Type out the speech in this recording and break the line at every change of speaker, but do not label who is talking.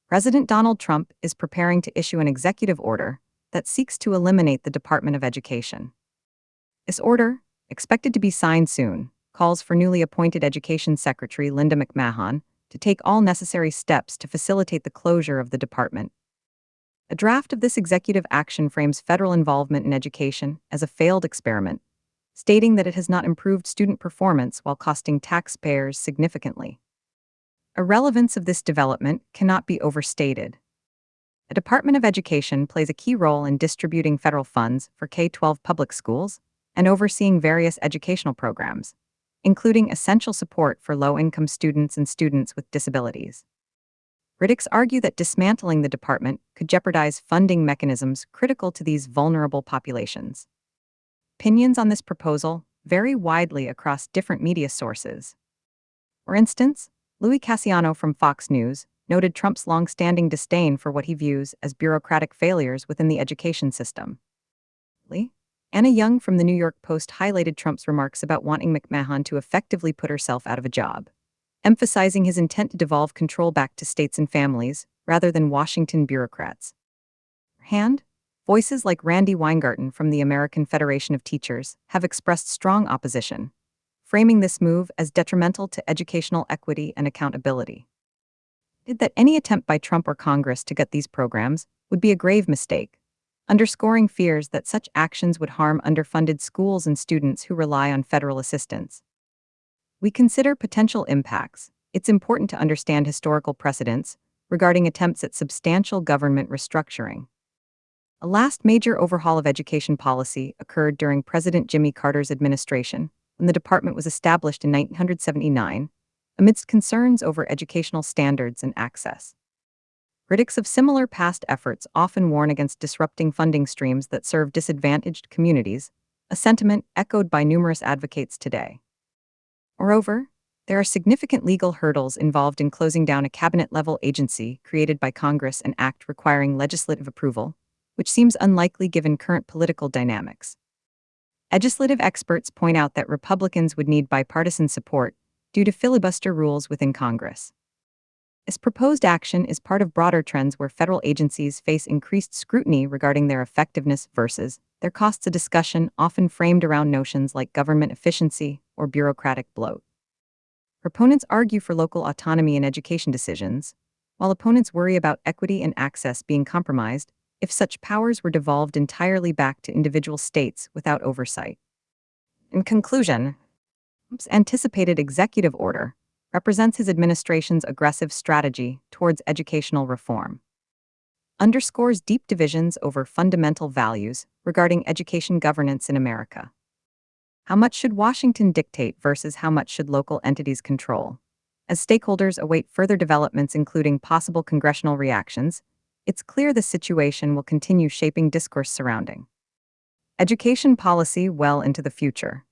President Donald Trump is preparing to issue an executive order that seeks to eliminate the Department of Education. This order, expected to be signed soon, calls for newly appointed Education Secretary Linda McMahon to take all necessary steps to facilitate the closure of the department. A draft of this executive action frames federal involvement in education as a failed experiment, stating that it has not improved student performance while costing taxpayers significantly. The relevance of this development cannot be overstated. The Department of Education plays a key role in distributing federal funds for K-12 public schools and overseeing various educational programs, including essential support for low-income students and students with disabilities. Critics argue that dismantling the department could jeopardize funding mechanisms critical to these vulnerable populations. Opinions on this proposal vary widely across different media sources. For instance, Louis Cassiano from Fox News noted Trump's long-standing disdain for what he views as bureaucratic failures within the education system. Anna Young from the New York Post highlighted Trump's remarks about wanting McMahon to effectively put herself out of a job, emphasizing his intent to devolve control back to states and families rather than Washington bureaucrats. Voices like Randy Weingarten from the American Federation of Teachers have expressed strong opposition, framing this move as detrimental to educational equity and accountability. That any attempt by Trump or Congress to gut these programs would be a grave mistake, underscoring fears that such actions would harm underfunded schools and students who rely on federal assistance. We consider potential impacts. It's important to understand historical precedents regarding attempts at substantial government restructuring. A last major overhaul of education policy occurred during President Jimmy Carter's administration, when the department was established in 1979, amidst concerns over educational standards and access. Critics of similar past efforts often warn against disrupting funding streams that serve disadvantaged communities, a sentiment echoed by numerous advocates today. Moreover, there are significant legal hurdles involved in closing down a cabinet-level agency created by Congress and act requiring legislative approval, which seems unlikely given current political dynamics. Legislative experts point out that Republicans would need bipartisan support due to filibuster rules within Congress. This proposed action is part of broader trends where federal agencies face increased scrutiny regarding their effectiveness versus their costs, a discussion often framed around notions like government efficiency or bureaucratic bloat. Proponents argue for local autonomy in education decisions, while opponents worry about equity and access being compromised if such powers were devolved entirely back to individual states without oversight. In conclusion, Trump's anticipated executive order represents his administration's aggressive strategy towards educational reform, underscores deep divisions over fundamental values regarding education governance in America. How much should Washington dictate versus how much should local entities control? As stakeholders await further developments, including possible congressional reactions, it's clear the situation will continue shaping discourse surrounding education policy well into the future.